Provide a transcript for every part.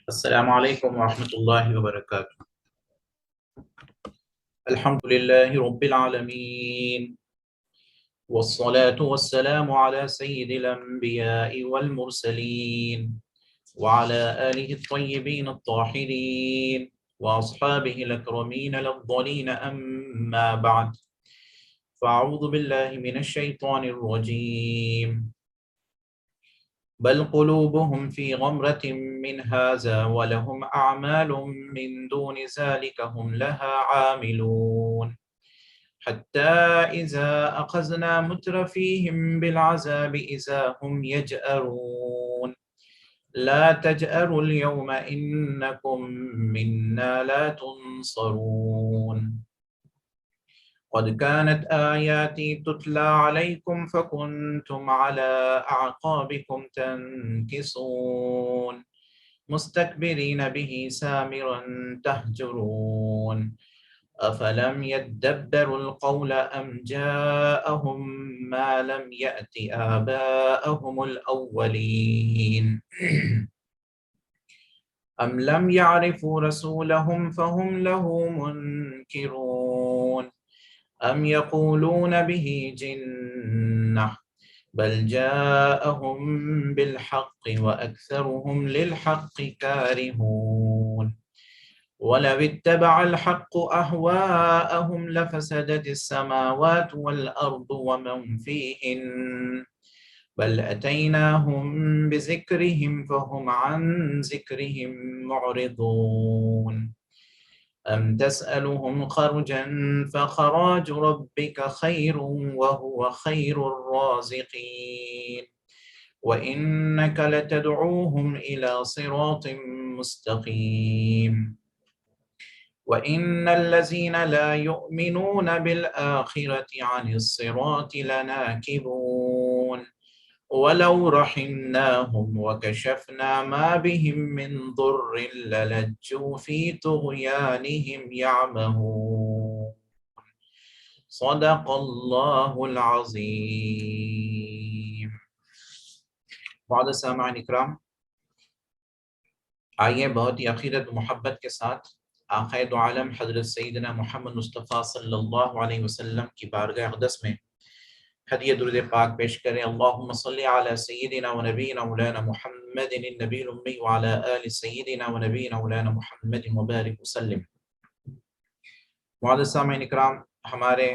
السلام علیکم ورحمۃ اللہ وبرکاتہ۔ الحمد للہ رب العالمین والصلاة والسلام على سید الانبیاء والمرسلین وعلى آلہ الطیبین الطاہرین واصحابہ الاکرمین الافضلین اما بعد فاعوذ باللہ من الشیطان الرجیم بل قلوبهم في غمرة من هذا ولهم أعمال من دون ذلك هم لها عاملون حتى إذا أخذنا مترفيهم بالعذاب إذا هم يجأرون لا تجأروا اليوم إنكم منا لا تنصرون قد كانت آياتي تتلى عليكم فكنتم على أعقابكم تنكصون مستكبرين به سامرا تهجرون أفلم يدبروا القول أم جاءهم ما لم يأت آباءهم الأولين أم لم يعرفوا رسولهم فهم له منكرون أم يقولون به جنة بل جاءهم بالحق وأكثرهم للحق كارهون ولو اتبع الحق أهواءهم لفسدت السماوات والأرض ومن فيهن بل أتيناهم بذكرهم فهم عن ذكرهم معرضون أم تسألهم خرجا فخراج ربك خير وهو خير الرازقين وإنك لتدعوهم إلى صراط مستقيم وإن الذين لا يؤمنون بالآخرة عن الصراط لناكبون ولو رحمناهم وكشفنا ما بهم من ضر للجوا في طغيانهم يعمهون صدق اللہ العظیم۔ بعد سامعین اکرام، آئیے بہت ہی عقیدت و محبت کے ساتھ آقا دو عالم حضرت سیدنا محمد مصطفیٰ صلی اللہ علیہ وسلم کی بارگاہ اقدس میں ہدیہ درود پاک پیش کریں۔ اللہم صلی علی سیدنا و نبینا مولانا محمد النبی الامی وعلی آل سیدنا و نبینا مولانا محمد مبارک وسلم۔ معزز سامعین اکرام، ہمارے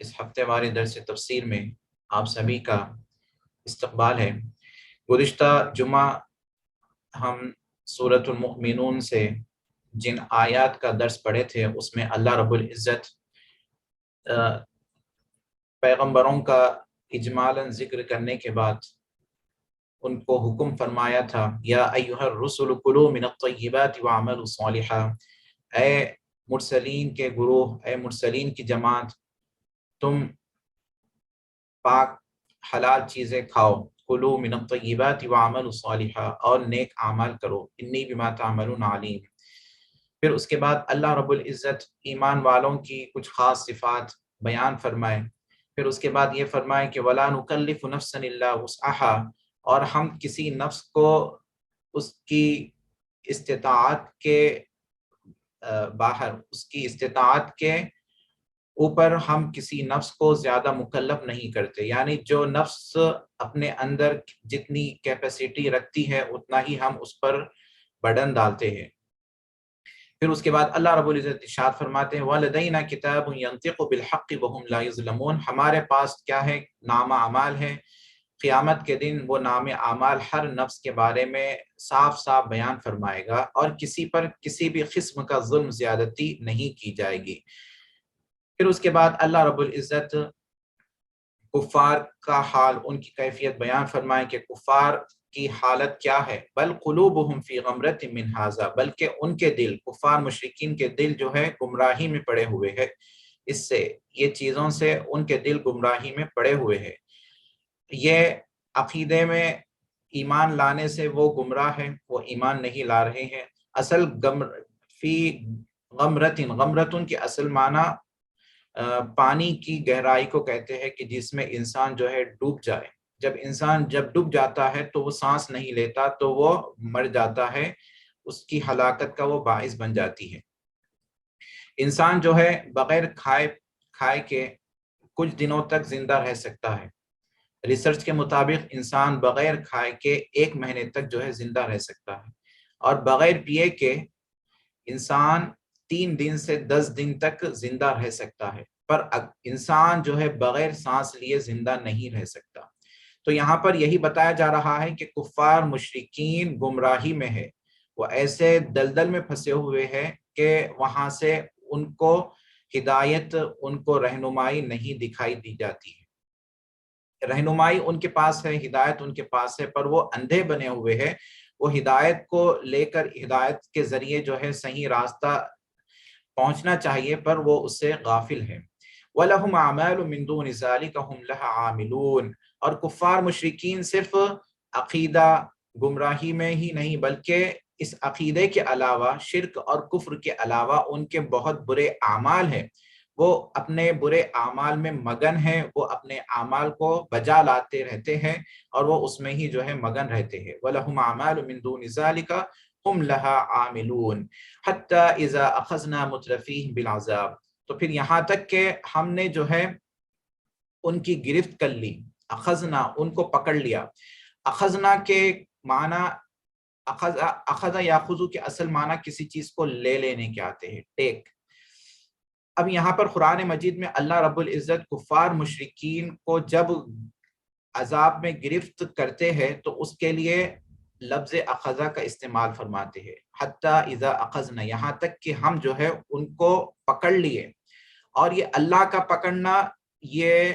اس ہفتے وار درس تفسیر میں آپ سبھی کا استقبال ہے۔ گزشتہ جمعہ ہم سورۃ المؤمنون سے جن آیات کا درس پڑھے تھے اس میں اللہ رب العزت پیغمبروں کا اجمالاً ذکر کرنے کے بعد ان کو حکم فرمایا تھا، یا ایھا الرسل کلوا من الطیبات واعملوا صالحا، اے مرسلین کے گروہ، اے مرسلین کی جماعت، تم پاک حلال چیزیں کھاؤ، کلوا من الطیبات واعملوا صالحا، اور نیک اعمال کرو، انی بما تعملون علیم۔ پھر اس کے بعد اللہ رب العزت ایمان والوں کی کچھ خاص صفات بیان فرمائے۔ پھر اس کے بعد یہ فرمائے کہ وَلَا نُكَلِّفُ نَفْسًا إِلَّا وُسْعَهَا، اور ہم کسی نفس کو اس کی استطاعت کے باہر، اس کی استطاعت کے اوپر ہم کسی نفس کو زیادہ مکلف نہیں کرتے، یعنی جو نفس اپنے اندر جتنی کیپیسٹی رکھتی ہے اتنا ہی ہم اس پر برڈن ڈالتے ہیں۔ پھر اس کے بعد اللہ رب العزت ارشاد فرماتے ہیں وَلَدَيْنَا كِتَابٌ يَنطِقُ بِالْحَقِّ وَهُمْ لَا يُظْلَمُونَ، ہمارے پاس کیا ہے؟ نامہ اعمال ہے۔ قیامت کے دن وہ نام اعمال ہر نفس کے بارے میں صاف صاف بیان فرمائے گا، اور کسی پر کسی بھی قسم کا ظلم زیادتی نہیں کی جائے گی۔ پھر اس کے بعد اللہ رب العزت کفار کا حال، ان کی کیفیت بیان فرمائے کہ کفار کی حالت کیا ہے۔ بل قلوبہم فی غمرۃ من ھذا، بلکہ ان کے دل، کفار مشرکین کے دل جو ہے گمراہی میں پڑے ہوئے ہیں، اس سے، یہ چیزوں سے ان کے دل گمراہی میں پڑے ہوئے ہیں۔ یہ عقیدے میں ایمان لانے سے وہ گمراہ ہیں، وہ ایمان نہیں لا رہے ہیں۔ اصل فی غمرتن، غمرتن کی اصل معنی پانی کی گہرائی کو کہتے ہیں کہ جس میں انسان جو ہے ڈوب جائے۔ جب انسان ڈوب جاتا ہے تو وہ سانس نہیں لیتا، تو وہ مر جاتا ہے، اس کی ہلاکت کا وہ باعث بن جاتی ہے۔ انسان جو ہے بغیر کھائے کے کچھ دنوں تک زندہ رہ سکتا ہے۔ ریسرچ کے مطابق انسان بغیر کھائے کے 1 مہینے تک جو ہے زندہ رہ سکتا ہے، اور بغیر پیے کے انسان 3 دن سے 10 دن تک زندہ رہ سکتا ہے، پر انسان جو ہے بغیر سانس لیے زندہ نہیں رہ سکتا۔ تو یہاں پر یہی بتایا جا رہا ہے کہ کفار مشرکین گمراہی میں ہے، وہ ایسے دلدل میں پھنسے ہوئے ہیں کہ وہاں سے ان کو ہدایت، ان کو رہنمائی نہیں دکھائی دی جاتی ہے۔ رہنمائی ان کے پاس ہے، ہدایت ان کے پاس ہے، پر وہ اندھے بنے ہوئے ہیں۔ وہ ہدایت کو لے کر، ہدایت کے ذریعے جو ہے صحیح راستہ پہنچنا چاہیے، پر وہ اس سے غافل ہے۔ وَلَهُمْ أَعْمَالٌ مِّن دُونِ ذَلِكَ هُمْ لَهَا عَامِلُونَ، اور کفار مشرکین صرف عقیدہ گمراہی میں ہی نہیں، بلکہ اس عقیدے کے علاوہ، شرک اور کفر کے علاوہ ان کے بہت برے اعمال ہیں، وہ اپنے برے اعمال میں مگن ہیں، وہ اپنے اعمال کو بجا لاتے رہتے ہیں اور وہ اس میں ہی جو ہے مگن رہتے ہیں۔ وَلَهُمْ أَعْمَالٌ مِّن دُونِ ذَلِكَ هُمْ لَهَا عَامِلُونَ حَتَّى إِذَا أَخَذْنَا مُتْرَفِيهِمْ بِالْعَذَابِ، تو پھر یہاں تک کہ ہم نے جو ہے ان کی گرفت کر لی، اخذنا ان کو پکڑ لیا۔ اخذنا کے معنی، اخذ یاخذو کے اصل معنی کسی چیز کو لے لینے کے آتے ہیں، ٹیک۔ اب یہاں پر قرآن مجید میں اللہ رب العزت کفار مشرکین کو جب عذاب میں گرفت کرتے ہیں تو اس کے لیے لفظ اخذہ کا استعمال فرماتے ہیں، حتیٰ اذا اخذنا، یہاں تک کہ ہم جو ہے ان کو پکڑ لیے۔ اور یہ اللہ کا پکڑنا یہ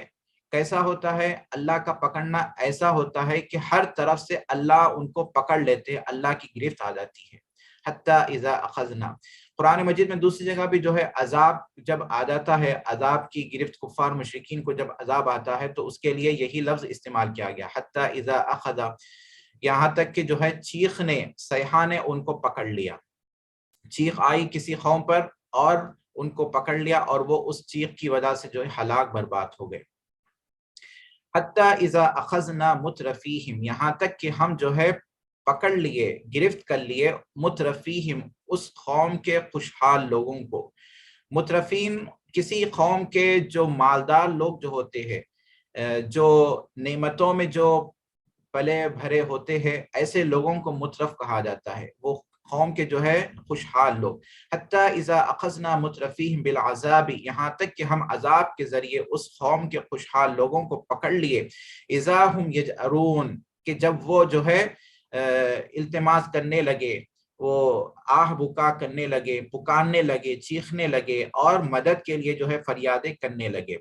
کیسا ہوتا ہے؟ اللہ کا پکڑنا ایسا ہوتا ہے کہ ہر طرف سے اللہ ان کو پکڑ لیتے ہیں، اللہ کی گرفت آ جاتی ہے۔ حتیٰ اذا اخذنا، قرآن مجید میں دوسری جگہ بھی جو ہے عذاب جب آ جاتا ہے، عذاب کی گرفت کفار مشرکین کو جب عذاب آتا ہے تو اس کے لیے یہی لفظ استعمال کیا گیا، حتیٰ اذا اخذ، یہاں تک کہ جو ہے چیخ نے، صیحہ نے ان کو پکڑ لیا۔ چیخ آئی کسی قوم پر اور ان کو پکڑ لیا، اور وہ اس چیخ کی وجہ سے جو ہے ہلاک برباد ہو گئے۔ حتیٰ اذا اخذنا مترفیہم، یہاں تک کہ ہم جو ہے پکڑ لیے، گرفت کر لیے، مترفیہم، اس قوم کے خوشحال لوگوں کو۔ مترفین کسی قوم کے جو مالدار لوگ جو ہوتے ہیں، جو نعمتوں میں جو پلے بھرے ہوتے ہیں، ایسے لوگوں کو مترف کہا جاتا ہے، وہ قوم کے جو ہے خوشحال لوگ۔ حتیٰ اذا اخذنا مترفیہم بالعذاب، یہاں تک کہ ہم عذاب کے ذریعے اس قوم کے خوشحال لوگوں کو پکڑ لیے۔ اذا ہم یجأرون، کہ جب وہ جو ہے التماس کرنے لگے، وہ آہ بکا کرنے لگے، پکارنے لگے، چیخنے لگے اور مدد کے لیے جو ہے فریادیں کرنے لگے۔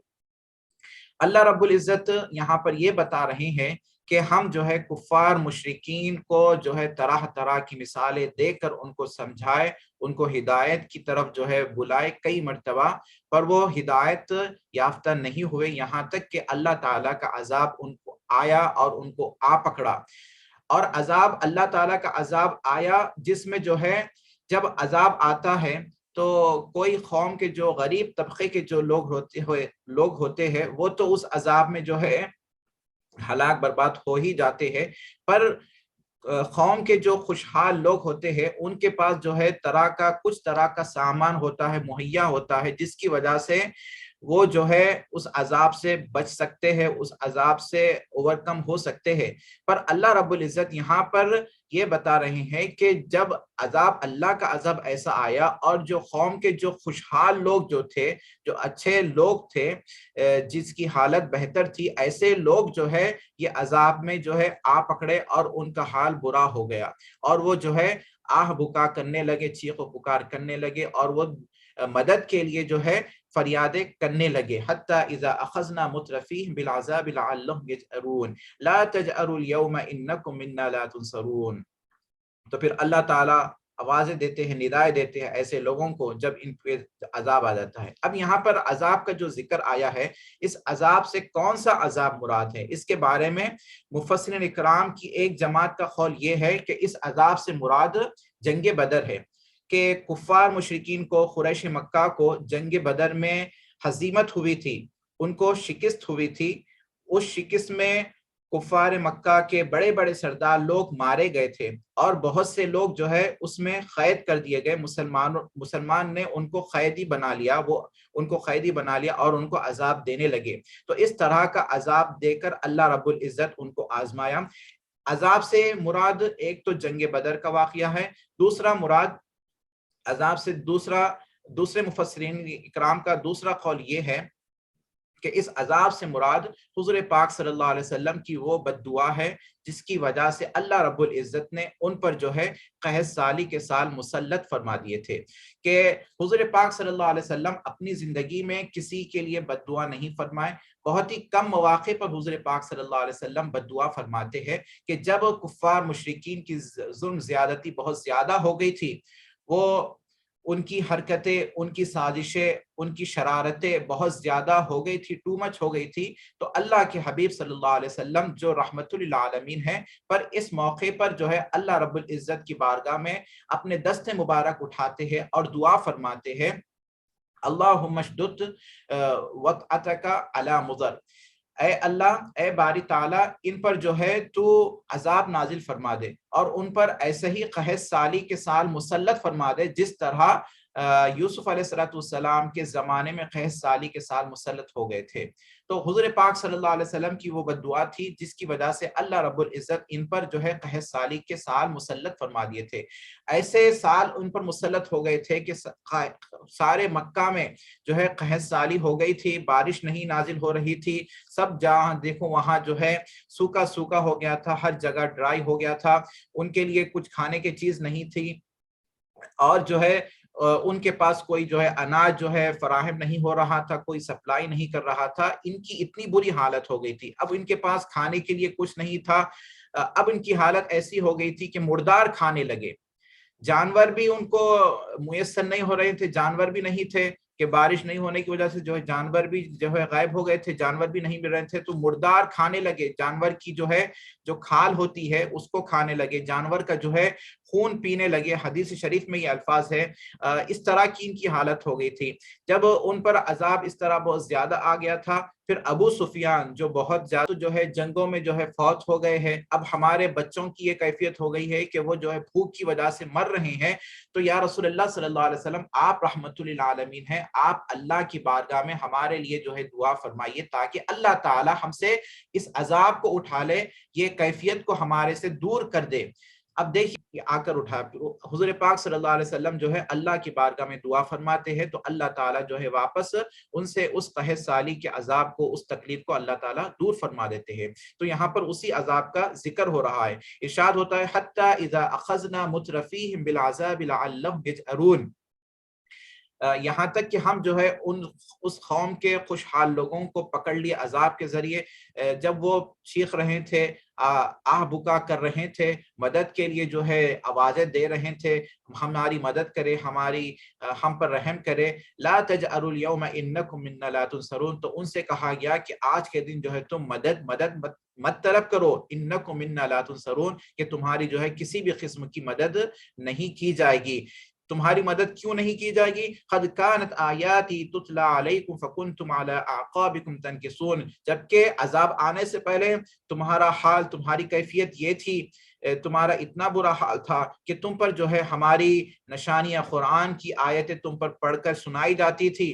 اللہ رب العزت یہاں پر یہ بتا رہے ہیں کہ ہم جو ہے کفار مشرکین کو جو ہے طرح طرح کی مثالیں دے کر ان کو سمجھائے، ان کو ہدایت کی طرف جو ہے بلائے کئی مرتبہ، پر وہ ہدایت یافتہ نہیں ہوئے، یہاں تک کہ اللہ تعالیٰ کا عذاب ان کو آیا اور ان کو آ پکڑا۔ اور عذاب، اللہ تعالیٰ کا عذاب آیا جس میں جو ہے جب عذاب آتا ہے تو کوئی قوم کے جو غریب طبقے کے جو لوگ ہوتے ہیں وہ تو اس عذاب میں جو ہے ہلاک برباد ہو ہی جاتے ہیں، پر قوم کے جو خوشحال لوگ ہوتے ہیں ان کے پاس جو ہے کچھ طرح کا سامان ہوتا ہے، مہیا ہوتا ہے، جس کی وجہ سے وہ جو ہے اس عذاب سے بچ سکتے ہیں، اس عذاب سے اوورکم ہو سکتے ہیں۔ پر اللہ رب العزت یہاں پر یہ بتا رہے ہیں کہ جب عذاب، اللہ کا عذاب ایسا آیا اور جو قوم کے جو خوشحال لوگ جو تھے، جو اچھے لوگ تھے، جس کی حالت بہتر تھی، ایسے لوگ جو ہے یہ عذاب میں جو ہے آ پکڑے اور ان کا حال برا ہو گیا، اور وہ جو ہے آہ بکا کرنے لگے، چیخ و پکار کرنے لگے، اور وہ مدد کے لیے جو ہے فریادیں کرنے لگے۔ حتیٰ اذا اخذنا مترفیہم بالعذاب لعلہم یجأرون لا تجأروا اليوم انکم منا لا تنصرون۔ تو پھر اللہ تعالیٰ آوازیں دیتے ہیں، ندائیں دیتے ہیں ایسے لوگوں کو جب ان پہ عذاب آ جاتا ہے۔ اب یہاں پر عذاب کا جو ذکر آیا ہے، اس عذاب سے کون سا عذاب مراد ہے، اس کے بارے میں مفسرین اکرام کی ایک جماعت کا قول یہ ہے کہ اس عذاب سے مراد جنگ بدر ہے، کہ کفار مشرکین کو، قریش مکہ کو جنگ بدر میں ہزیمت ہوئی تھی، ان کو شکست ہوئی تھی۔ اس شکست میں کفار مکہ کے بڑے بڑے سردار لوگ مارے گئے تھے اور بہت سے لوگ جو ہے اس میں قید کر دیے گئے، مسلمان نے ان کو قیدی بنا لیا، وہ ان کو قیدی بنا لیا اور ان کو عذاب دینے لگے۔ تو اس طرح کا عذاب دے کر اللہ رب العزت ان کو آزمایا۔ عذاب سے مراد ایک تو جنگ بدر کا واقعہ ہے، دوسرا مراد عذاب سے دوسرے مفسرین اکرام کا دوسرا قول یہ ہے کہ اس عذاب سے مراد حضور پاک صلی اللہ علیہ وسلم کی وہ بد دعا ہے جس کی وجہ سے اللہ رب العزت نے ان پر جو ہے قحط سالی کے سال مسلط فرما دیے تھے، کہ حضور پاک صلی اللہ علیہ وسلم اپنی زندگی میں کسی کے لیے بد دعا نہیں فرمائے۔ بہت ہی کم مواقع پر حضور پاک صلی اللہ علیہ وسلم بد دعا فرماتے ہیں کہ جب کفار مشرکین کی ظلم زیادتی بہت زیادہ ہو گئی تھی، وہ ان کی حرکتیں، ان کی سازشیں، ان کی شرارتیں بہت زیادہ ہو گئی تھی، ٹو مچ ہو گئی تھی، تو اللہ کے حبیب صلی اللہ علیہ وسلم جو رحمت للعالمین ہیں پر اس موقع پر جو ہے اللہ رب العزت کی بارگاہ میں اپنے دست مبارک اٹھاتے ہیں اور دعا فرماتے ہیں، اللہم اشدد وطأتک علی مضر، اے اللہ، اے باری تعالیٰ، ان پر جو ہے تو عذاب نازل فرما دے اور ان پر ایسے ہی قحط سالی کے سال مسلط فرما دے جس طرح یوسف علیہ السلام کے زمانے میں قحط سالی کے سال مسلط ہو گئے تھے۔ تو حضور پاک صلی اللہ علیہ وسلم کی وہ بد دعا تھی جس کی وجہ سے اللہ رب العزت ان پر جو ہے قحط سالی کے سال مسلط فرما دیے تھے۔ ایسے سال ان پر مسلط ہو گئے تھے کہ سارے مکہ میں جو ہے قحط سالی ہو گئی تھی، بارش نہیں نازل ہو رہی تھی، سب جہاں دیکھو وہاں جو ہے سوکھا سوکھا ہو گیا تھا، ہر جگہ ڈرائی ہو گیا تھا، ان کے لیے کچھ کھانے کی چیز نہیں تھی، اور جو ہے ان کے پاس کوئی جو ہے اناج جو ہے فراہم نہیں ہو رہا تھا، کوئی سپلائی نہیں کر رہا تھا، ان کی اتنی بری حالت ہو گئی تھی۔ اب ان کے پاس کھانے کے لیے کچھ نہیں تھا، اب ان کی حالت ایسی ہو گئی تھی کہ مردار کھانے لگے، جانور بھی ان کو میسر نہیں ہو رہے تھے، جانور بھی نہیں تھے کہ بارش نہیں ہونے کی وجہ سے جو ہے جانور بھی جو ہے غائب ہو گئے تھے، جانور بھی نہیں مل رہے تھے، تو مردار کھانے لگے، جانور کی جو ہے جو کھال ہوتی ہے اس کو کھانے لگے، جانور کا جو ہے خون پینے لگے، حدیث شریف میں یہ الفاظ ہے۔ اس طرح کی ان کی حالت ہو گئی تھی۔ جب ان پر عذاب اس طرح بہت زیادہ آ گیا تھا، پھر ابو سفیان جو بہت زیادہ جو ہے جنگوں میں جو ہے فوت ہو گئے ہیں، اب ہمارے بچوں کی یہ کیفیت ہو گئی ہے کہ وہ جو ہے بھوک کی وجہ سے مر رہے ہیں، تو یا رسول اللہ صلی اللہ علیہ وسلم، آپ رحمت للعالمین ہیں، آپ اللہ کی بارگاہ میں ہمارے لیے جو ہے دعا فرمائیے تاکہ اللہ تعالی ہم سے اس عذاب کو اٹھا لے، یہ کیفیت کو ہمارے سے دور کر دے۔ اب دیکھیے آ کر اٹھا حضور پاک صلی اللہ علیہ وسلم جو ہے اللہ کی بارگاہ میں دعا فرماتے ہیں تو اللہ تعالیٰ جو ہے واپس ان سے اس قحط سالی کے عذاب کو، اس تکلیف کو اللہ تعالیٰ دور فرما دیتے ہیں۔ تو یہاں پر اسی عذاب کا ذکر ہو رہا ہے، ارشاد ہوتا ہے حتی اذا اخذنا مترفیہم بالعذاب لعلہم یجأرون، یہاں تک کہ ہم جو ہے اس قوم کے خوشحال لوگوں کو پکڑ لیے عذاب کے ذریعے، جب وہ چیخ رہے تھے، آہ بکا کر رہے تھے، مدد کے لیے جو ہے آوازیں دے رہے تھے، ہماری مدد کرے، ہم پر رحم کرے، لا تجأروا اليوم انکم منا لا تنصرون، تو ان سے کہا گیا کہ آج کے دن جو ہے تم مدد مت طلب کرو، انکم منا لا تنصرون، کہ تمہاری جو ہے کسی بھی قسم کی مدد نہیں کی جائے گی۔ تمہاری مدد کیوں نہیں کی جائے گی؟ قد كانت آیاتی تتلی علیکم فکنتم علی اعقابکم تنکصون، جبکہ عذاب آنے سے پہلے تمہارا حال، تمہاری کیفیت یہ تھی، تمہارا اتنا برا حال تھا کہ تم پر جو ہے ہماری نشانیاں، قرآن کی آیتیں تم پر پڑھ کر سنائی جاتی تھی،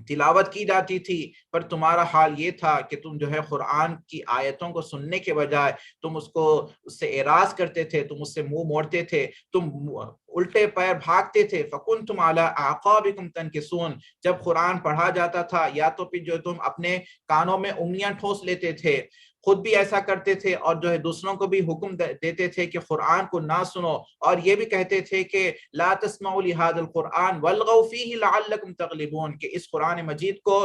تلاوت کی جاتی تھی، پر تمہارا حال یہ تھا کہ تم جو ہے قرآن کی آیتوں کو سننے کے بجائے تم اس سے اعراض کرتے تھے، تم اس سے منہ موڑتے تھے، تم الٹے پیر بھاگتے تھے۔ فَكُنْتُمْ عَلَىٰ أَعْقَابِكُمْ تَنْكِصُونَ، جب قرآن پڑھا جاتا تھا یا تو پھر جو تم اپنے کانوں میں انگلیاں ٹھوس لیتے تھے، خود بھی ایسا کرتے تھے اور جو ہے دوسروں کو بھی حکم دیتے تھے کہ قرآن کو نہ سنو، اور یہ بھی کہتے تھے کہ لا تسمعوا لهذا القرآن والغوا فيه لعلكم تغلبون، کہ اس قرآن مجید کو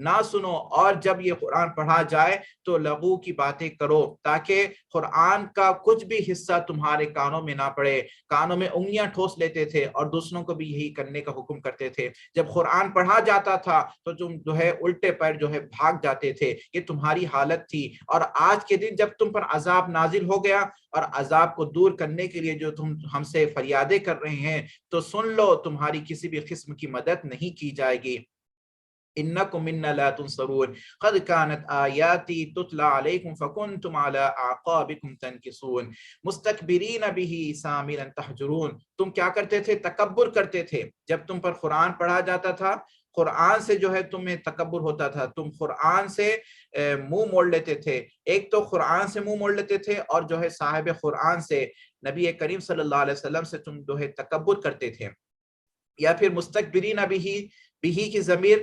نہ سنو اور جب یہ قرآن پڑھا جائے تو لغو کی باتیں کرو، تاکہ قرآن کا کچھ بھی حصہ تمہارے کانوں میں نہ پڑے۔ کانوں میں انگلیاں ٹھوس لیتے تھے اور دوسروں کو بھی یہی کرنے کا حکم کرتے تھے۔ جب قرآن پڑھا جاتا تھا تو تم جو ہے الٹے پیر جو ہے بھاگ جاتے تھے، یہ تمہاری حالت تھی۔ اور آج کے دن جب تم پر عذاب نازل ہو گیا اور عذاب کو دور کرنے کے لیے جو تم ہم سے فریادیں کر رہے ہیں، تو سن لو، تمہاری کسی بھی قسم کی مدد نہیں کی جائے گی۔ إنكم منا لا تنصرون قد كانت آياتي تتلى عليكم فكنتم على أعقابكم تنكصون مستكبرين به سامرا تحجرون. تم کیا کرتے تھے؟ تکبر کرتے تھے جب تم پر قرآن پڑھا جاتا تھا، قرآن سے جو ہے تمہیں تکبر ہوتا تھا، تم قرآن سے منہ موڑ لیتے تھے. ایک تو قرآن سے منہ موڑ لیتے تھے، اور جو ہے صاحب قرآن سے نبی کریم صلی اللہ علیہ وسلم سے تم جو ہے تکبر کرتے تھے. یا پھر مستکبرین بھی کی ضمیر،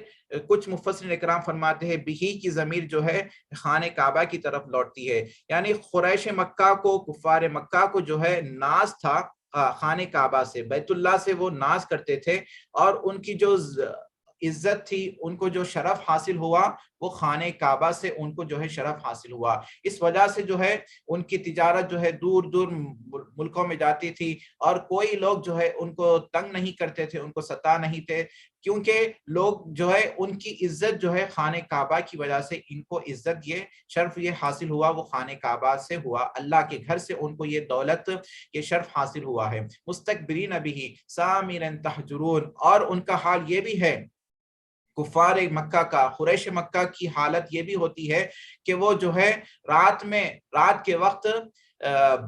کچھ مفسرین اکرام فرماتے ہیں بھی کی ضمیر جو ہے خانہ کعبہ کی طرف لوٹتی ہے، یعنی قریش مکہ کو، کفار مکہ کو جو ہے ناز تھا خانہ کعبہ سے، بیت اللہ سے وہ ناز کرتے تھے، اور ان کی جو عزت تھی، ان کو جو شرف حاصل ہوا وہ خانہ کعبہ سے ان کو جو ہے شرف حاصل ہوا. اس وجہ سے جو ہے ان کی تجارت جو ہے دور دور ملکوں میں جاتی تھی، اور کوئی لوگ جو ہے ان کو تنگ نہیں کرتے تھے، ان کو ستا نہیں تھے، کیونکہ لوگ جو ہے ان کی عزت جو ہے خانہ کعبہ کی وجہ سے ان کو عزت، یہ شرف یہ حاصل ہوا وہ خانہ کعبہ سے ہوا، اللہ کے گھر سے ان کو یہ دولت، یہ شرف حاصل ہوا ہے. مستکبرین بہ سامرا تحجرون. اور ان کا حال یہ بھی ہے، کفار مکہ کا، قریش مکہ کی حالت یہ بھی ہوتی ہے کہ وہ جو ہے رات کے وقت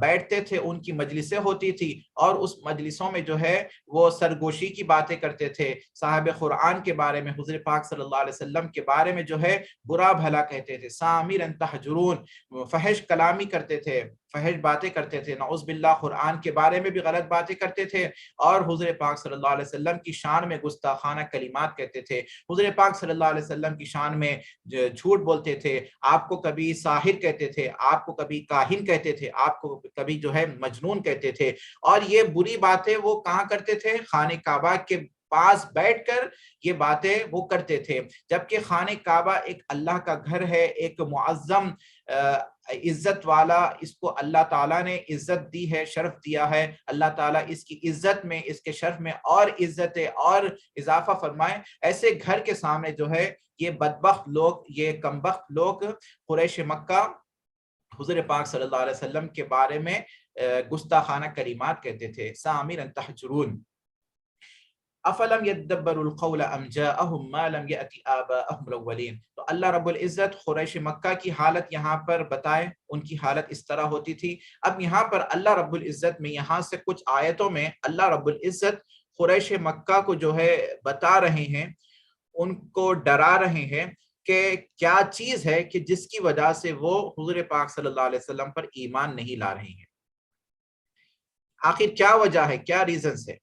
بیٹھتے تھے، ان کی مجلسیں ہوتی تھی، اور اس مجلسوں میں جو ہے وہ سرگوشی کی باتیں کرتے تھے، صاحب قرآن کے بارے میں، حضور پاک صلی اللہ علیہ وسلم کے بارے میں جو ہے برا بھلا کہتے تھے. سامرا تحجرون، فحش کلامی کرتے تھے، فحش باتیں کرتے تھے، نعوذ باللہ قرآن کے بارے میں بھی غلط باتیں کرتے تھے، اور حضور پاک صلی اللہ علیہ وسلم کی شان میں گستاخانہ کلمات کہتے تھے، حضور پاک صلی اللہ علیہ وسلم کی شان میں جھوٹ بولتے تھے، آپ کو کبھی ساحر کہتے تھے، آپ کو کبھی کاہن کہتے تھے، آپ کو کبھی جو ہے مجنون کہتے تھے. اور یہ بری باتیں وہ کہاں کرتے تھے؟ خانہ کعبہ کے پاس بیٹھ کر یہ باتیں وہ کرتے تھے، جبکہ خانہ کعبہ ایک اللہ کا گھر ہے، ایک معظم عزت والا، اس کو اللہ تعالیٰ نے عزت دی ہے، شرف دیا ہے. اللہ تعالیٰ اس کی عزت میں، اس کے شرف میں اور عزت اور اضافہ فرمائے. ایسے گھر کے سامنے جو ہے یہ بدبخت لوگ، یہ کمبخت لوگ قریش مکہ حضور پاک صلی اللہ علیہ وسلم کے بارے میں گستاخانہ کلمات کہتے تھے. سامرا تحجرون. افلم يدبر القول ام جاءهم ما لم يأت آباءهم الاولین. تو اللہ رب العزت قریش مکہ کی حالت یہاں پر بتائے، ان کی حالت اس طرح ہوتی تھی. اب یہاں پر اللہ رب العزت میں، یہاں سے کچھ آیتوں میں اللہ رب العزت قریش مکہ کو جو ہے بتا رہے ہیں، ان کو ڈرا رہے ہیں کہ کیا چیز ہے کہ جس کی وجہ سے وہ حضور پاک صلی اللہ علیہ وسلم پر ایمان نہیں لا رہے ہیں. آخر کیا وجہ ہے، کیا ریزنز ہے؟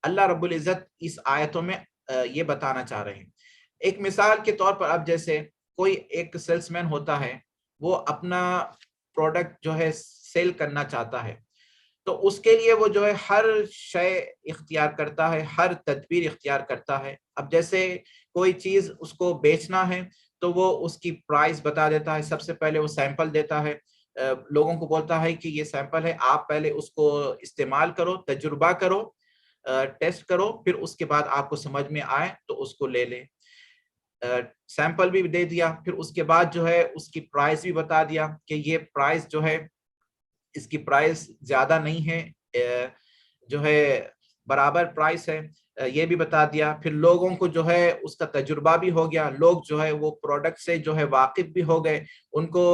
اللہ رب العزت اس آیتوں میں یہ بتانا چاہ رہے ہیں. ایک مثال کے طور پر، اب جیسے کوئی ایک سیلس مین ہوتا ہے، وہ اپنا پروڈکٹ جو ہے سیل کرنا چاہتا ہے، تو اس کے لیے وہ جو ہے ہر شے اختیار کرتا ہے، ہر تدبیر اختیار کرتا ہے. اب جیسے کوئی چیز اس کو بیچنا ہے تو وہ اس کی پرائس بتا دیتا ہے. سب سے پہلے وہ سیمپل دیتا ہے، لوگوں کو بولتا ہے کہ یہ سیمپل ہے، آپ پہلے اس کو استعمال کرو، تجربہ کرو، ٹیسٹ کرو، پھر اس کے بعد آپ کو سمجھ میں آئے تو اس کو لے لیں. سیمپل بھی دے دیا، پھر اس کے بعد جو ہے اس کی پرائس بھی بتا دیا کہ یہ پرائس جو ہے، اس کی پرائس زیادہ نہیں ہے، جو ہے برابر پرائس ہے، یہ بھی بتا دیا. پھر لوگوں کو جو ہے اس کا تجربہ بھی ہو گیا، لوگ جو ہے وہ پروڈکٹ سے جو ہے واقف بھی ہو گئے، ان کو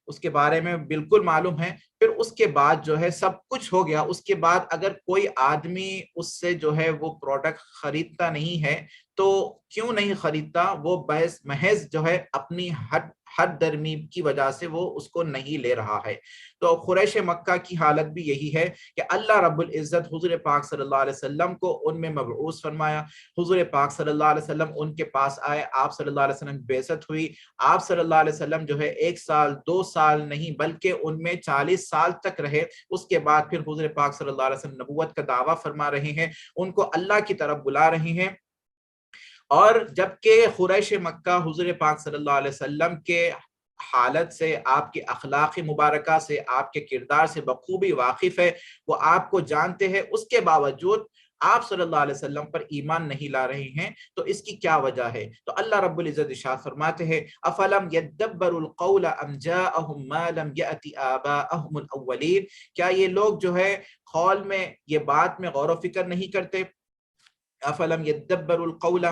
اس کے بارے میں بالکل معلوم ہے. پھر اس کے بعد جو ہے سب کچھ ہو گیا، اس کے بعد اگر کوئی آدمی اس سے جو ہے وہ پروڈکٹ خریدتا نہیں ہے تو کیوں نہیں خریدتا؟ وہ محض جو ہے اپنی حد درمی کی وجہ سے وہ اس کو نہیں لے رہا ہے. تو قریش مکہ کی حالت بھی یہی ہے کہ اللہ رب العزت حضور پاک صلی اللہ علیہ وسلم کو ان میں مبعوث فرمایا. حضور پاک صلی اللہ علیہ وسلم ان کے پاس آئے، آپ صلی اللہ علیہ وسلم بعثت ہوئی. آپ صلی اللہ علیہ وسلم جو ہے 1 سال 2 سال نہیں بلکہ ان میں 40 سال تک رہے. اس کے بعد پھر حضور پاک صلی اللہ علیہ وسلم نبوت کا دعویٰ فرما رہے ہیں، ان کو اللہ کی طرف بلا رہے ہیں. اور جبکہ قریش مکہ حضور پاک صلی اللہ علیہ وسلم کے حالت سے، آپ کے اخلاق مبارکہ سے، آپ کے کردار سے بخوبی واقف ہے، وہ آپ کو جانتے ہیں، اس کے باوجود آپ صلی اللہ علیہ وسلم پر ایمان نہیں لا رہے ہیں. تو اس کی کیا وجہ ہے؟ تو اللہ رب العزت ارشاد فرماتے ہیں افلم يدبر القول ام جاءهم ما لم يأت آباءهم الاولین. کیا یہ لوگ جو ہے قول میں، یہ بات میں غور و فکر نہیں کرتے؟ افلم يدبر القول،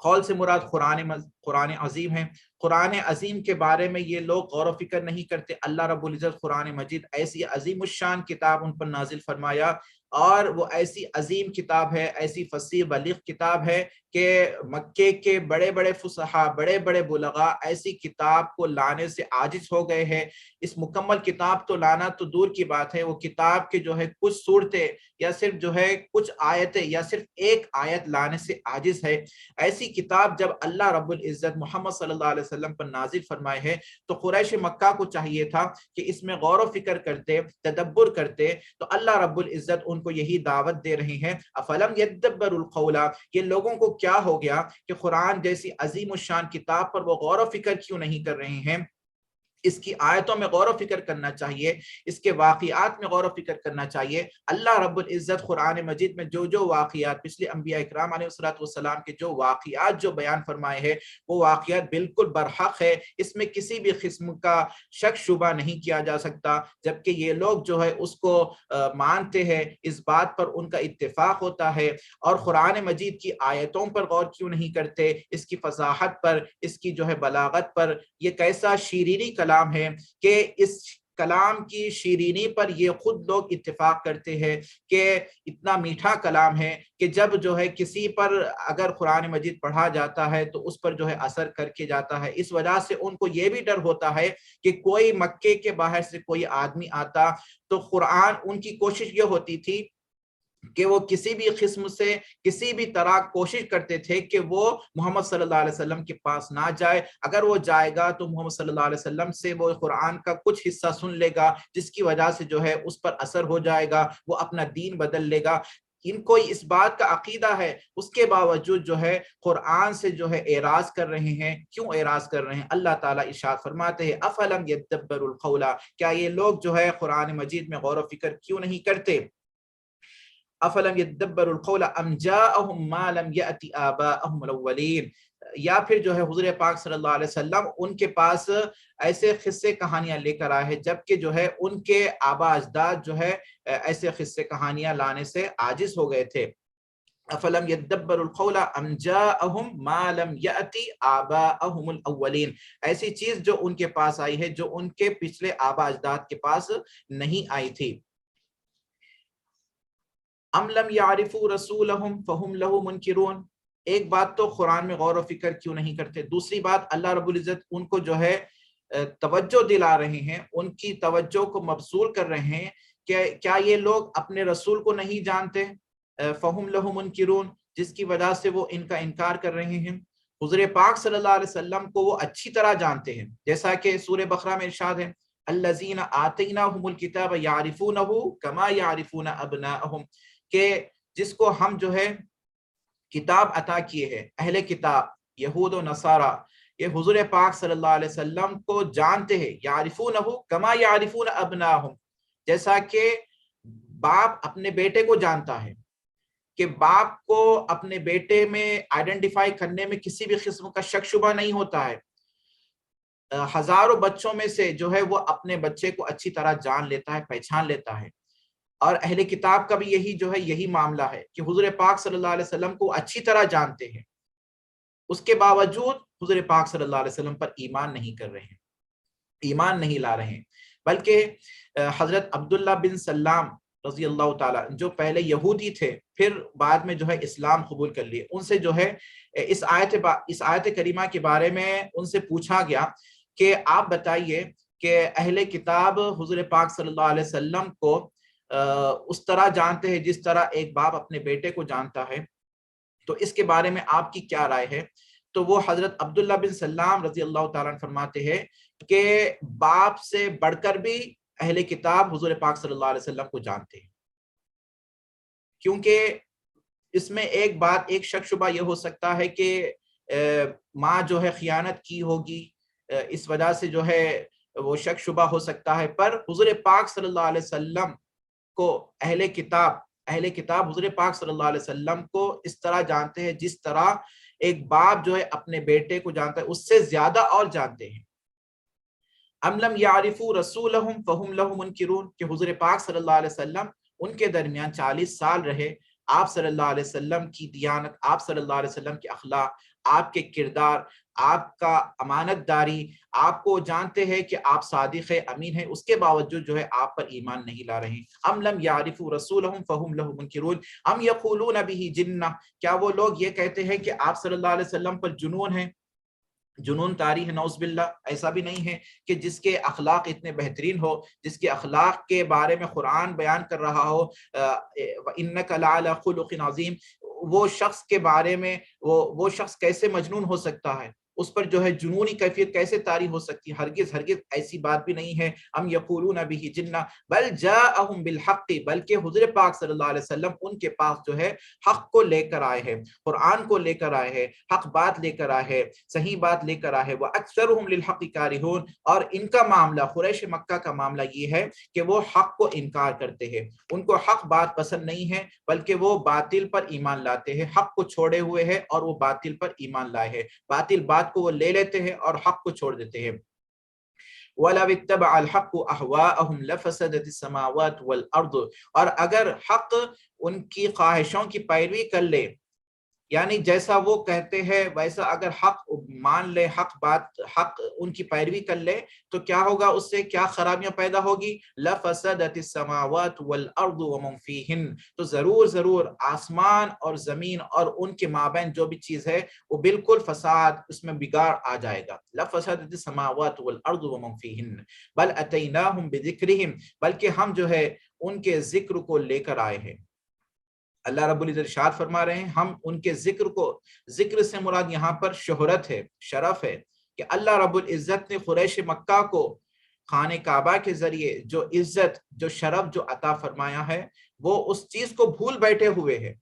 قول سے مراد قرآن عظیم ہے۔ قرآن عظیم کے بارے میں یہ لوگ غور و فکر نہیں کرتے۔ اللہ رب العزت قرآن مجید ایسی عظیم الشان کتاب ان پر نازل فرمایا، اور وہ ایسی عظیم کتاب ہے، ایسی فصیح بلیغ کتاب ہے کہ مکے کے بڑے بڑے فصحاء، بڑے بڑے بلغاء ایسی کتاب کو لانے سے عاجز ہو گئے ہیں۔ اس مکمل کتاب تو لانا تو دور کی بات ہے، وہ کتاب کے جو ہے کچھ صورتیں یا صرف جو ہے کچھ آیتیں یا صرف ایک آیت لانے سے عاجز ہے۔ ایسی کتاب جب اللہ رب العزت محمد صلی اللہ علیہ وسلم پر نازل فرمائے ہے تو قریش مکہ کو چاہیے تھا کہ اس میں غور و فکر کرتے، تدبر کرتے۔ تو اللہ رب العزت ان کو یہی دعوت دے رہے ہیں، افلم یدبر القول، یہ لوگوں کو کیا ہو گیا کہ قرآن جیسی عظیم الشان کتاب پر وہ غور و فکر کیوں نہیں کر رہے ہیں؟ اس کی آیتوں میں غور و فکر کرنا چاہیے، اس کے واقعات میں غور و فکر کرنا چاہیے۔ اللہ رب العزت قرآن مجید میں جو واقعات پچھلے انبیاء اکرام علیہ السلام کے جو واقعات جو بیان فرمائے ہیں، وہ واقعات بالکل برحق ہے، اس میں کسی بھی قسم کا شک شبہ نہیں کیا جا سکتا، جبکہ یہ لوگ جو ہے اس کو مانتے ہیں، اس بات پر ان کا اتفاق ہوتا ہے۔ اور قرآن مجید کی آیتوں پر غور کیوں نہیں کرتے، اس کی فصاحت پر، اس کی جو ہے بلاغت پر، یہ کیسا شیرینی کلام ہے کہ اس کلام کی شیرینی پر یہ خود لوگ اتفاق کرتے ہیں کہ اتنا میٹھا کلام ہے کہ جب جو ہے کسی پر اگر قرآن مجید پڑھا جاتا ہے تو اس پر جو ہے اثر کر کے جاتا ہے۔ اس وجہ سے ان کو یہ بھی ڈر ہوتا ہے کہ کوئی مکے کے باہر سے کوئی آدمی آتا تو قرآن، ان کی کوشش یہ ہوتی تھی کہ وہ کسی بھی قسم سے کسی بھی طرح کوشش کرتے تھے کہ وہ محمد صلی اللہ علیہ وسلم کے پاس نہ جائے، اگر وہ جائے گا تو محمد صلی اللہ علیہ وسلم سے وہ قرآن کا کچھ حصہ سن لے گا، جس کی وجہ سے جو ہے اس پر اثر ہو جائے گا، وہ اپنا دین بدل لے گا۔ ان کو اس بات کا عقیدہ ہے، اس کے باوجود جو ہے قرآن سے جو ہے اعراض کر رہے ہیں۔ کیوں اعراض کر رہے ہیں؟ اللہ تعالیٰ ارشاد فرماتے ہیں افلم یدبر القول، کیا یہ لوگ جو ہے قرآن مجید میں غور و فکر کیوں نہیں کرتے؟ افلم یدبر القول ام جاءہم ما لم یأتی آباءہم الاولین، یا پھر جو ہے حضور پاک صلی اللہ علیہ وسلم ان کے پاس ایسے قصے کہانیاں لے کر آئے ہیں جبکہ جو ہے ان کے آبا اجداد جو ہے ایسے قصے کہانیاں لانے سے عاجز ہو گئے تھے۔ افلم یدبر القول ام جاءہم ما لم یأتی آباءہم الاولین، ایسی چیز جو ان کے پاس آئی ہے جو ان کے پچھلے آبا اجداد کے پاس نہیں آئی تھی۔ ام لم یعرفوا رسولہم فہم لہ منکرون، ایک بات تو قرآن میں غور و فکر کیوں نہیں کرتے، دوسری بات اللہ رب العزت ان کو جو ہے توجہ دلا رہے ہیں، ان کی توجہ کو مبذول کر رہے ہیں کہ کیا یہ لوگ اپنے رسول کو نہیں جانتے، فہم لہ منکرون، جس کی وجہ سے وہ ان کا انکار کر رہے ہیں۔ حضور پاک صلی اللہ علیہ وسلم کو وہ اچھی طرح جانتے ہیں، جیسا کہ سورہ بقرہ میں ارشاد ہے الذین آتیناہم الکتاب یعرفونہ کما یعرفون ابناءہم، کہ جس کو ہم جو ہے کتاب عطا کیے ہیں، اہل کتاب یہود و نصارہ، یہ حضور پاک صلی اللہ علیہ وسلم کو جانتے ہیں، یعرفونہ کما یعرفون ابناءہم، جیسا کہ باپ اپنے بیٹے کو جانتا ہے، کہ باپ کو اپنے بیٹے میں آئیڈینٹیفائی کرنے میں کسی بھی قسم کا شک شبہ نہیں ہوتا ہے۔ ہزاروں بچوں میں سے جو ہے وہ اپنے بچے کو اچھی طرح جان لیتا ہے، پہچان لیتا ہے، اور اہل کتاب کا بھی یہی معاملہ ہے کہ حضور پاک صلی اللہ علیہ وسلم کو اچھی طرح جانتے ہیں، اس کے باوجود حضور پاک صلی اللہ علیہ وسلم پر ایمان نہیں کر رہے ہیں، ایمان نہیں لا رہے ہیں، بلکہ حضرت عبداللہ بن سلام رضی اللہ تعالیٰ، جو پہلے یہودی تھے پھر بعد میں جو ہے اسلام قبول کر لیے، ان سے جو ہے اس آیت کریمہ کے بارے میں ان سے پوچھا گیا کہ آپ بتائیے کہ اہل کتاب حضور پاک صلی اللہ علیہ وسلم کو اس طرح جانتے ہیں جس طرح ایک باپ اپنے بیٹے کو جانتا ہے، تو اس کے بارے میں آپ کی کیا رائے ہے؟ تو وہ حضرت عبداللہ بن سلام رضی اللہ تعالیٰ عنہ فرماتے ہیں کہ باپ سے بڑھ کر بھی اہل کتاب حضور پاک صلی اللہ علیہ وسلم کو جانتے ہیں، کیونکہ اس میں ایک شک شبہ یہ ہو سکتا ہے کہ ماں جو ہے خیانت کی ہوگی، اس وجہ سے جو ہے وہ شک شبہ ہو سکتا ہے، پر حضور پاک صلی اللہ علیہ وسلم کو اہل کتاب حضور پاک صلی اللہ علیہ وسلم کو اس طرح جانتے ہیں جس طرح ایک باپ جو ہے اپنے بیٹے کو جانتا ہے، اس سے زیادہ اور جانتے ہیں۔ ام لم یعرفوا رسولہم فہم لہ منکرون، کہ حضور پاک صلی اللہ علیہ وسلم ان کے درمیان 40 سال رہے، آپ صلی اللہ علیہ وسلم کی دیانت، آپ صلی اللہ علیہ وسلم کے اخلاق، آپ کے کردار، آپ کا امانت داری، آپ کو جانتے ہیں کہ آپ صادق امین ہیں، اس کے باوجود جو ہے آپ پر ایمان نہیں لا رہے ہیں۔ ام لم یعرفوا رسولہم فہم لہ منکرون ام یقولون بہ جنہ، کیا وہ لوگ یہ کہتے ہیں کہ آپ صلی اللہ علیہ وسلم پر جنون ہے، جنون طاری ہے، نعوذ باللہ۔ ایسا بھی نہیں ہے کہ جس کے اخلاق اتنے بہترین ہو، جس کے اخلاق کے بارے میں قرآن بیان کر رہا ہو وَإِنَّكَ لَعَلَىٰ خُلُقٍ عَظِيمٍ، وہ شخص کے بارے میں وہ شخص کیسے مجنون ہو سکتا ہے، اس پر جو ہے جنونی کیفیت کیسے طاری ہو سکتی ہے؟ ہرگز ہرگز ایسی بات بھی نہیں ہے۔ ام یقولون بہ جنہ بل جاءہم بالحق، بلکہ حضور پاک صلی اللہ علیہ وسلم ان کے پاس جو ہے حق کو لے کر آئے ہیں، قرآن کو لے کر آئے ہیں، حق بات لے کر آئے ہیں، صحیح بات لے کر آئے ہیں۔ وَأَكْثَرُهُمْ لِلْحَقِّ كَارِهُونَ، اور ان کا معاملہ، قریش مکہ کا معاملہ یہ ہے کہ وہ حق کو انکار کرتے ہیں، ان کو حق بات پسند نہیں ہے، بلکہ وہ باطل پر ایمان لاتے ہیں، حق کو چھوڑے ہوئے ہیں اور وہ باطل پر ایمان لائے ہیں، باطل بات کو وہ لے لیتے ہیں اور حق کو چھوڑ دیتے ہیں۔ وَلَوِ اتَّبَعَ الْحَقُّ أَهْوَاءَهُمْ لَفَسَدَتِ السَّمَاوَاتُ وَالْأَرْضُ، اور اگر حق ان کی خواہشوں کی پیروی کر لے، یعنی جیسا وہ کہتے ہیں ویسا اگر حق مان لے، حق ان کی پیروی کر لے، تو کیا ہوگا؟ اس سے کیا خرابیاں پیدا ہوگی؟ لَفَسَدَتِ السَّمَاوَاتُ وَالْأَرْضُ وَمَن فِيهِنَّ، تو ضرور آسمان اور زمین اور ان کے مابین جو بھی چیز ہے وہ بالکل فساد، اس میں بگاڑ آ جائے گا۔ لَفَسَدَتِ السَّمَاوَاتُ وَالْأَرْضُ وَمَن فِيهِنَّ بَلْ أَتَيْنَاهُمْ بِذِكْرِهِمْ، بلکہ ہم جو ہے ان کے ذکر کو لے کر آئے ہیں۔ اللہ رب العزت ارشاد فرما رہے ہیں ہم ان کے ذکر کو، ذکر سے مراد یہاں پر شہرت ہے، شرف ہے، کہ اللہ رب العزت نے قریش مکہ کو خانہ کعبہ کے ذریعے جو عزت، جو شرف جو عطا فرمایا ہے، وہ اس چیز کو بھول بیٹھے ہوئے ہیں۔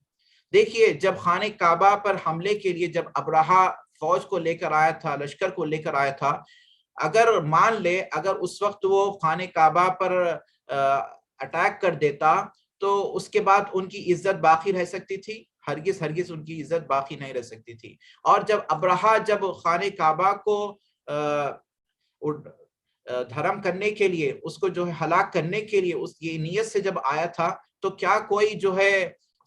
دیکھیے جب خانہ کعبہ پر حملے کے لیے جب ابرہہ فوج کو لے کر آیا تھا، لشکر کو لے کر آیا تھا، اگر مان لے اگر اس وقت وہ خانہ کعبہ پر اٹیک کر دیتا تو اس کے بعد ان کی عزت باقی رہ سکتی تھی؟ ہرگز ہرگز ان کی عزت باقی نہیں رہ سکتی تھی۔ اور جب ابرہہ جب خانہ کعبہ کو دھرم کرنے کے لیے، اس کو جو ہے ہلاک کرنے کے لیے اس کی نیت سے جب آیا تھا، تو کیا کوئی جو ہے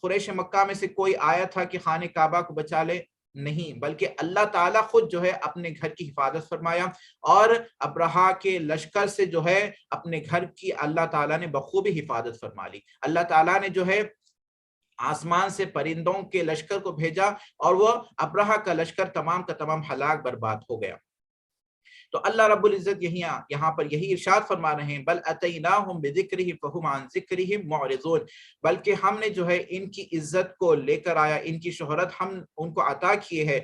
قریش مکہ میں سے کوئی آیا تھا کہ خانہ کعبہ کو بچا لے؟ نہیں، بلکہ اللہ تعالیٰ خود جو ہے اپنے گھر کی حفاظت فرمایا، اور ابرہہ کے لشکر سے جو ہے اپنے گھر کی اللہ تعالیٰ نے بخوبی حفاظت فرما لی۔ اللہ تعالیٰ نے جو ہے آسمان سے پرندوں کے لشکر کو بھیجا اور وہ ابرہہ کا لشکر تمام کا تمام ہلاک برباد ہو گیا۔ تو اللہ رب العزت یہاں پر یہی ارشاد فرما رہے ہیں بل اتیناہم بذکرہم فہم عن ذکرہم معرضون، بلکہ ہم نے جو ہے ان کی عزت کو لے کر آیا، ان کی شہرت ہم ان کو عطا کیے ہے،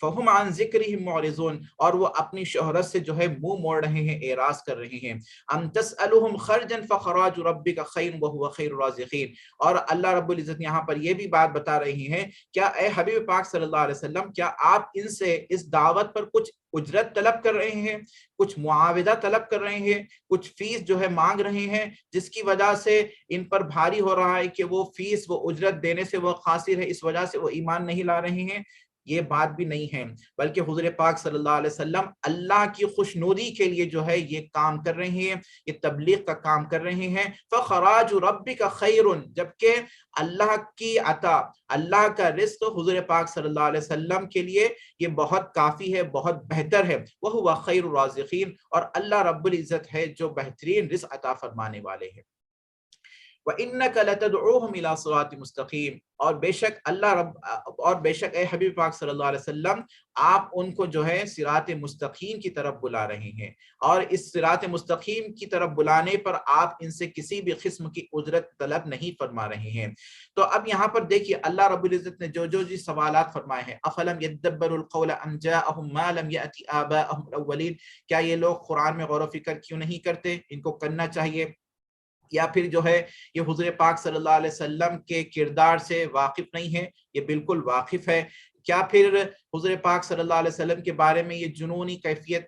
فہم عن ذکرہم معرضون، اور وہ اپنی شہرت سے جو ہے منہ موڑ رہے ہیں، اعراض کر رہے ہیں۔ ام تسألہم خرجا فخراج ربک خیر وہو خیر الرازقین، اور اللہ رب العزت یہاں پر یہ بھی بات بتا رہی ہیں، کیا اے حبیب پاک صلی اللہ علیہ وسلم، کیا آپ ان سے اس دعوت پر کچھ اجرت طلب کر رہے ہیں، کچھ معاوضہ طلب کر رہے ہیں، کچھ فیس جو ہے مانگ رہے ہیں، جس کی وجہ سے ان پر بھاری ہو رہا ہے کہ وہ فیس، وہ اجرت دینے سے وہ قاصر ہے، اس وجہ سے وہ ایمان نہیں لا رہے ہیں؟ یہ بات بھی نہیں ہے، بلکہ حضور پاک صلی اللہ علیہ وسلم اللہ کی خوشنودی کے لیے جو ہے یہ کام کر رہے ہیں، یہ تبلیغ کا کام کر رہے ہیں۔ فخراج ربک خیر، جبکہ اللہ کی عطا، اللہ کا رزق حضور پاک صلی اللہ علیہ وسلم کے لیے یہ بہت کافی ہے، بہت بہتر ہے۔ وہو خیر الرازقین، اور اللہ رب العزت ہے جو بہترین رزق عطا فرمانے والے ہیں۔ وَإِنَّكَ لَتَدْعُوهُمْ إِلَىٰ صِرَاطٍ مُسْتَقِيمٍ، اور بے شک اے حبیب پاک صلی اللہ علیہ وسلم، آپ ان کو جو ہے صراط مستقیم کی طرف بلا رہے ہیں، اور اس صراط مستقیم کی طرف بلانے پر آپ ان سے کسی بھی قسم کی اجرت طلب نہیں فرما رہے ہیں۔ تو اب یہاں پر دیکھیے اللہ رب العزت نے جو جی سوالات فرمائے ہیں، افلم یدبروا القول ام جاءہم ما لم یأت آباءہم الاولین، کیا یہ لوگ قرآن میں غور و فکر کیوں نہیں کرتے؟ ان کو کرنا چاہیے۔ یا پھر جو ہے یہ حضور پاک صلی اللہ علیہ وسلم کے کردار سے واقف نہیں ہے؟ یہ بالکل واقف ہے۔ کیا پھر حضور پاک صلی اللہ علیہ وسلم کے بارے میں یہ جنونی کیفیت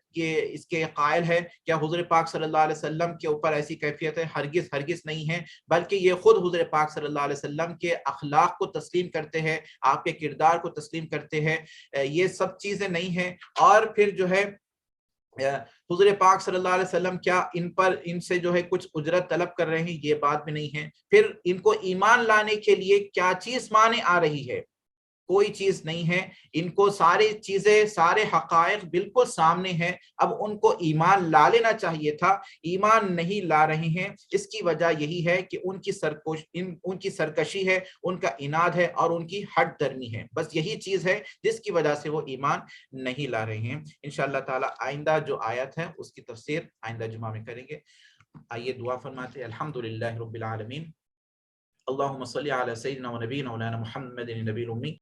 اس کے قائل ہے؟ کیا حضور پاک صلی اللہ علیہ وسلم کے اوپر ایسی کیفیت ہے؟ ہرگز ہرگز نہیں ہے، بلکہ یہ خود حضور پاک صلی اللہ علیہ وسلم کے اخلاق کو تسلیم کرتے ہیں، آپ کے کردار کو تسلیم کرتے ہیں، یہ سب چیزیں نہیں ہیں۔ اور پھر جو ہے حضور پاک صلی اللہ علیہ وسلم کیا ان سے جو ہے کچھ اجرت طلب کر رہے ہیں؟ یہ بات بھی نہیں ہے۔ پھر ان کو ایمان لانے کے لیے کیا چیز مانے آ رہی ہے؟ کوئی چیز نہیں ہے، ان کو ساری چیزیں، سارے حقائق بالکل سامنے ہیں، اب ان کو ایمان لا لینا چاہیے تھا، ایمان نہیں لا رہے ہیں۔ اس کی وجہ یہی ہے کہ ان کی سرکشی ہے، ان کا عناد ہے اور ان کی ہٹ درمی ہے، بس یہی چیز ہے جس کی وجہ سے وہ ایمان نہیں لا رہے ہیں۔ انشاءاللہ تعالی آئندہ جو آیت ہے اس کی تفسیر آئندہ جمعہ میں کریں گے۔ آئیے دعا فرماتے ہیں۔ الحمدللہ رب العالمین، اللہم صلی علی سیدنا و نبینا مولانا محمد النبی الامی